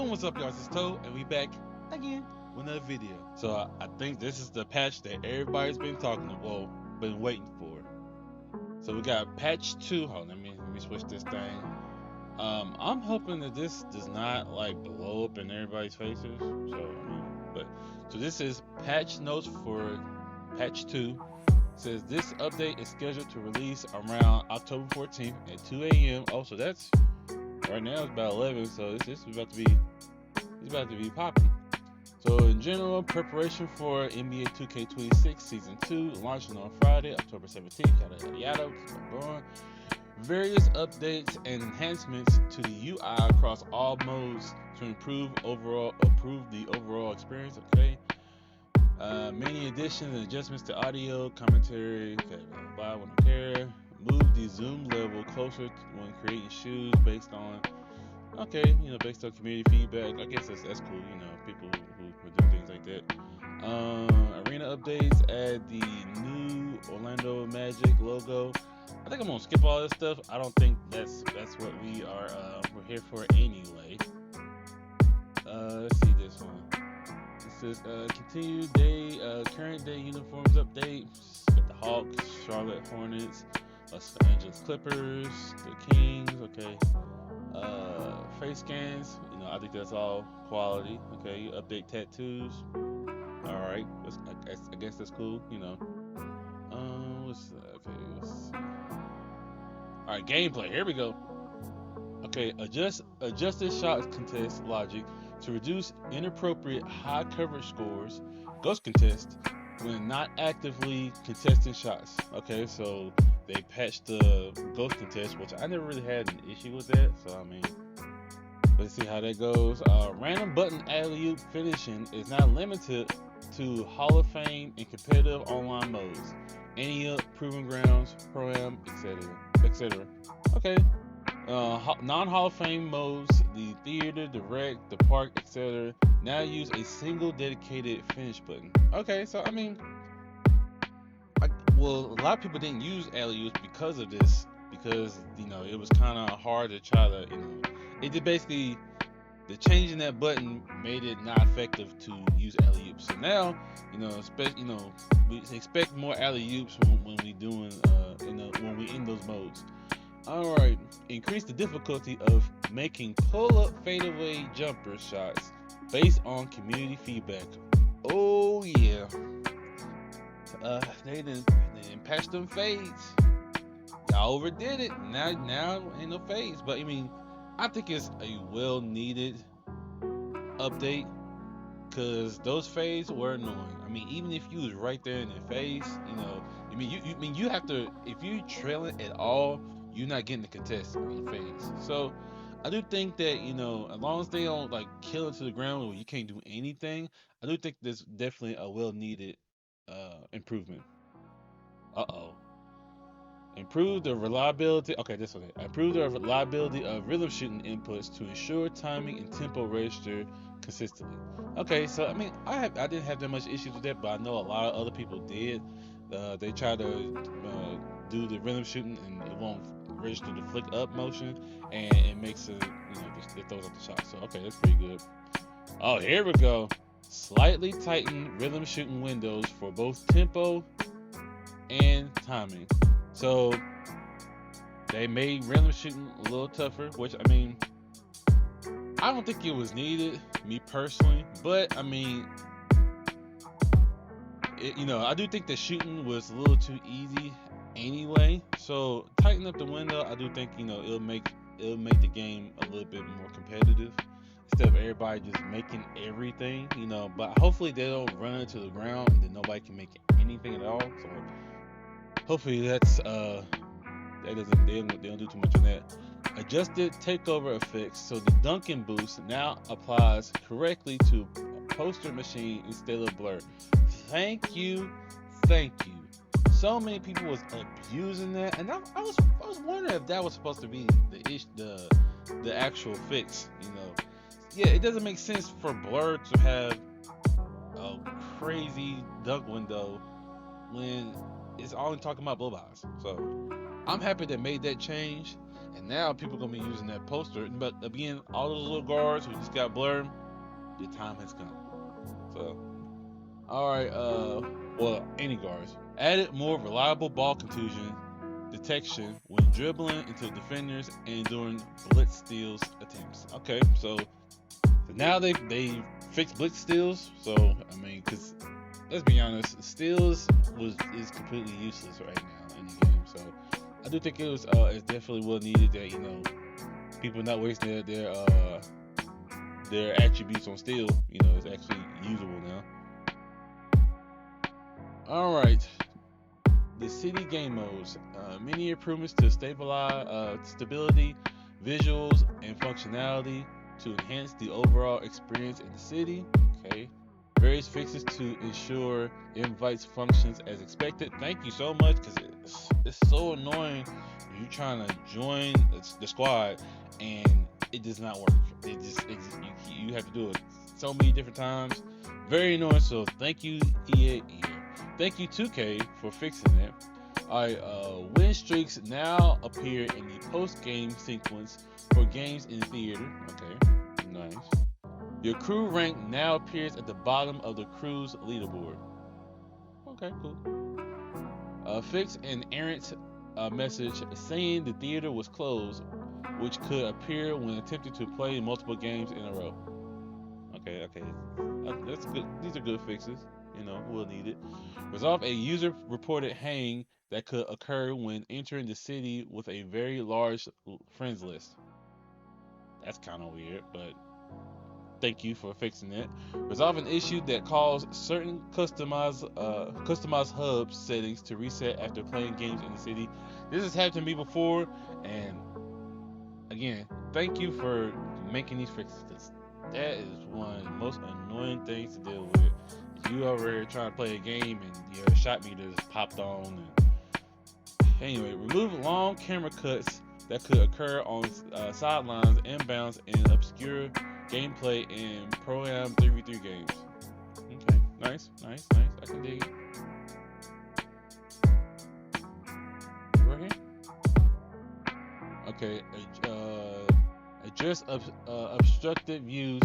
What's up, y'all? It's Toe, and we back again with another video. So I think this is the patch that everybody's been talking about, well, been waiting for. So we got patch 2. Hold on, let me switch this thing. I'm hoping that this does not like blow up in everybody's faces. So this is patch notes for patch 2. It says this update is scheduled to release around October 14th at 2 a.m. Oh, so that's right now it's about 11, so this is about to be popping. So in general, preparation for NBA 2K26 Season 2 launching on Friday, October 17th. Yada yada yada. Keep going. Various updates and enhancements to the UI across all modes to improve the overall experience. Okay. Many additions and adjustments to audio, commentary. Okay, blah blah blah. MyCareer. Move the zoom level closer when creating shoes based on community feedback. I guess that's cool. People who do things like that. Arena updates, add the new Orlando Magic logo. I think I'm gonna skip all this stuff. I don't think that's what we're here for anyway. Let's see this one. It says continued current day uniforms update. Got the Hawks, Charlotte Hornets, Los Angeles Clippers, the Kings. Okay. Face scans. I think that's all quality. Okay. Update tattoos. All right. I guess that's cool. All right. Gameplay. Here we go. Okay. Adjusted shot contest logic to reduce inappropriate high coverage scores. Ghost contest when not actively contesting shots. Okay. So they patched the ghost contest, which I never really had an issue with that. So let's see how that goes. Random button alley-oop finishing is now limited to Hall of Fame and competitive online modes. Any Proving Grounds, Pro-Am, etc. Okay. Non-Hall of Fame modes, the theater, direct, the park, etc. now use a single dedicated finish button. Okay, so a lot of people didn't use alley-oops because of this, because it was kind of hard to try to it did basically the changing that button made it not effective to use alley-oops. So now we expect more alley-oops when we doing when we in those modes. All right, increase the difficulty of making pull-up fadeaway jumper shots based on community feedback. Oh yeah. They didn't patch them fades. Y'all overdid it. Now ain't no fades. But I think it's a well needed update, because those fades were annoying. Even if you was right there in their face, you have to, if you trailing at all, you're not getting the contest on your fades. So I do think that as long as they don't kill it to the ground where you can't do anything, I do think there's definitely a well needed improvement. Improve the reliability. Okay, this one. Improve the reliability of rhythm shooting inputs to ensure timing and tempo register consistently. Okay, so I didn't have that much issues with that, but I know a lot of other people did. They try to do the rhythm shooting and it won't register the flick up motion, and it makes it it throws out the shot. So okay, that's pretty good. Oh, here we go. Slightly tighten rhythm shooting windows for both tempo and timing. So they made rhythm shooting a little tougher, which I don't think it was needed, me personally, but I do think the shooting was a little too easy anyway. So tighten up the window. I do think it'll make the game a little bit more competitive instead of everybody just making everything. But hopefully they don't run it to the ground and then nobody can make anything at all. So hopefully that's they don't do too much on that. Adjusted takeover effects, so the Duncan boost now applies correctly to poster machine instead of blur. Thank you. So many people was abusing that, and I was wondering if that was supposed to be the actual fix. Yeah, it doesn't make sense for blur to have a crazy dunk window when it's only talking about blow bys. So I'm happy they made that change. And now people gonna be using that poster. But again, all those little guards who just got blurred, your time has come. So, all right, well, any guards added more reliable ball contusion detection when dribbling into defenders and during blitz steals attempts. Okay, so now they fixed blitz steals. So I mean, because let's be honest, steals is completely useless right now in the game. So I do think it's definitely well needed that people not wasting their attributes on steal. It's actually usable now. All right. The city game modes, many improvements to stability, visuals, and functionality to enhance the overall experience in the city. Okay, various fixes to ensure invites functions as expected. Thank you so much, because it's so annoying if you're trying to join the squad and it does not work. You have to do it so many different times. Very annoying. So thank you, EA. Thank you, 2K, for fixing it. Alright, win streaks now appear in the post-game sequence for games in theater. Okay, nice. Your crew rank now appears at the bottom of the crew's leaderboard. Okay, cool. Fix an errant message saying the theater was closed, which could appear when attempting to play multiple games in a row. Okay, that's good. These are good fixes. We'll need it. Resolve a user-reported hang that could occur when entering the city with a very large friends list. That's kind of weird, but thank you for fixing it. Resolve an issue that caused certain customized hub settings to reset after playing games in the city. This has happened to me before, and again, thank you for making these fixes. That is one of the most annoying things to deal with. You over here trying to play a game and your shot meter just popped on. Anyway, remove long camera cuts that could occur on sidelines, inbounds, and obscure gameplay in Pro-Am 3v3 games. Okay, nice. I can dig it. Right here. Okay, address obstructed views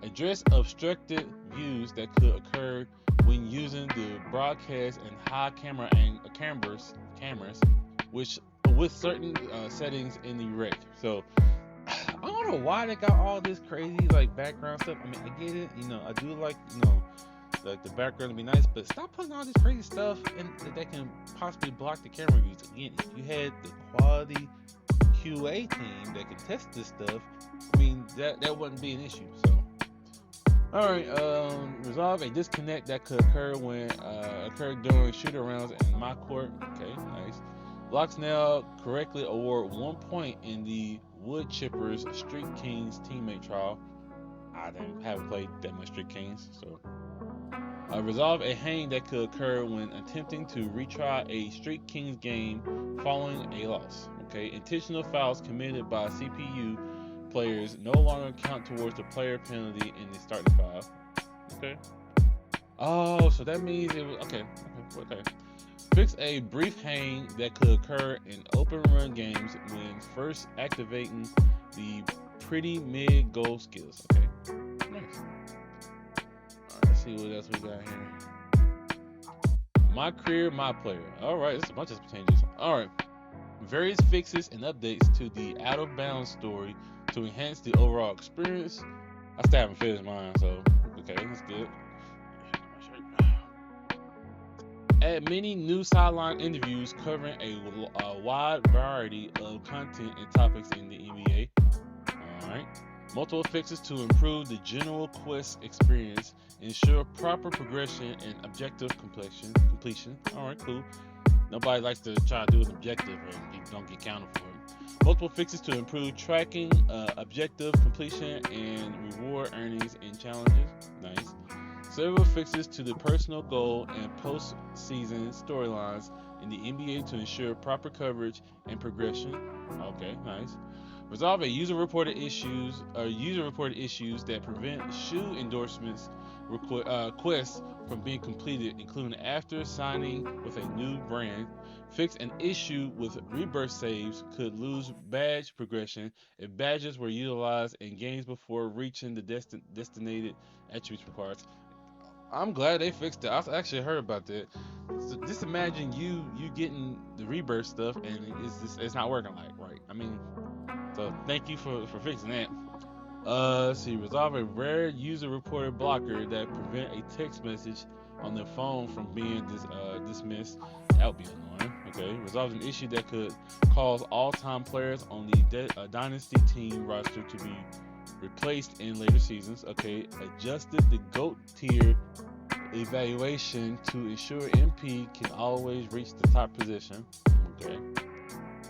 address obstructed views that could occur when using the broadcast and high cameras, which with certain settings in the rec. So I don't know why they got all this crazy background stuff. I mean, I get it. I do like the background to be nice, but stop putting all this crazy stuff in that can possibly block the camera views. Again, if you had the quality QA team that could test this stuff, I mean that wouldn't be an issue. So. Alright, resolve a disconnect that could occur during shooter rounds in my court. Okay, nice. Blocks now correctly award 1 point in the Wood Chippers Street Kings teammate trial. I haven't played that much Street Kings, so. Resolve a hang that could occur when attempting to retry a Street Kings game following a loss. Okay, intentional fouls committed by CPU players no longer count towards the player penalty in the starting five. Okay. Oh, so that means it was okay. Fix a brief hang that could occur in open run games when first activating the pretty mid goal skills. Okay. Nice. Alright, let's see what else we got here. MyCareer, MyPlayer. Alright, there's a bunch of changes. Alright. Various fixes and updates to the Out of Bounds story to enhance the overall experience. I still haven't finished mine, so okay, that's good. Add many new sideline interviews covering a wide variety of content and topics in the NBA. Alright. Multiple fixes to improve the general quest experience, ensure proper progression and objective completion. Alright, cool. Nobody likes to try to do an objective and don't get counted for it. Multiple fixes to improve tracking, objective completion, and reward earnings and challenges. Nice. Several fixes to the personal goal and post-season storylines in the NBA to ensure proper coverage and progression. Okay, nice. Resolve a user-reported issues that prevent shoe endorsements requests from being completed, including after signing with a new brand. Fix an issue with rebirth saves could lose badge progression if badges were utilized in games before reaching the destinated attributes required. I'm glad they fixed it. I actually heard about that. So just imagine you getting the rebirth stuff and it's not working right. I mean, so thank you for fixing that. Let's see, resolve a rare user-reported blocker that prevent a text message on the phone from being dismissed. That would be annoying. Okay, resolve an issue that could cause all-time players on the Dynasty team roster to be replaced in later seasons. Okay, adjusted the GOAT tier evaluation to ensure MP can always reach the top position. Okay.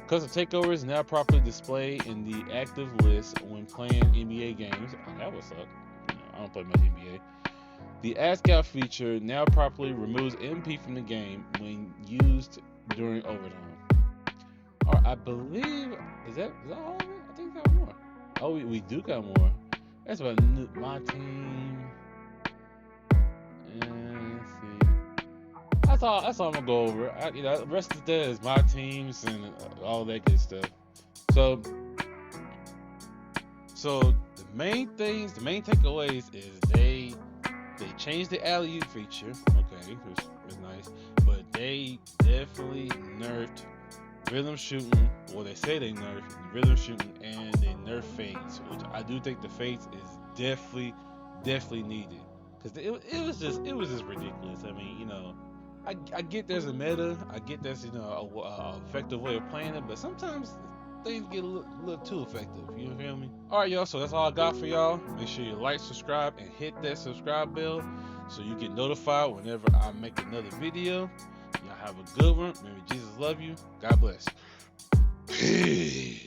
Custom takeovers is now properly displayed in the active list when playing NBA games. Oh, that would suck. I don't play much NBA. The Ask Out feature now properly removes MP from the game when used during overtime. Or I believe is that all of it? I think we got more. Oh, we do got more. That's about my team. And let's see. That's all I'm gonna go over. The rest of that is my teams and all that good stuff. So the main takeaways is they changed the alley-oop feature. Okay, which is nice, but they definitely nerfed rhythm shooting. Well, they say they nerfed rhythm shooting and they nerfed fades, which I do think the fades is definitely needed because it was just ridiculous. I mean, I get there's a meta, I get there's a effective way of playing it, but sometimes things get a little too effective. You feel me? All right, y'all. So that's all I got for y'all. Make sure you like, subscribe, and hit that subscribe bell so you get notified whenever I make another video. Y'all have a good one. Remember, Jesus love you. God bless. Peace.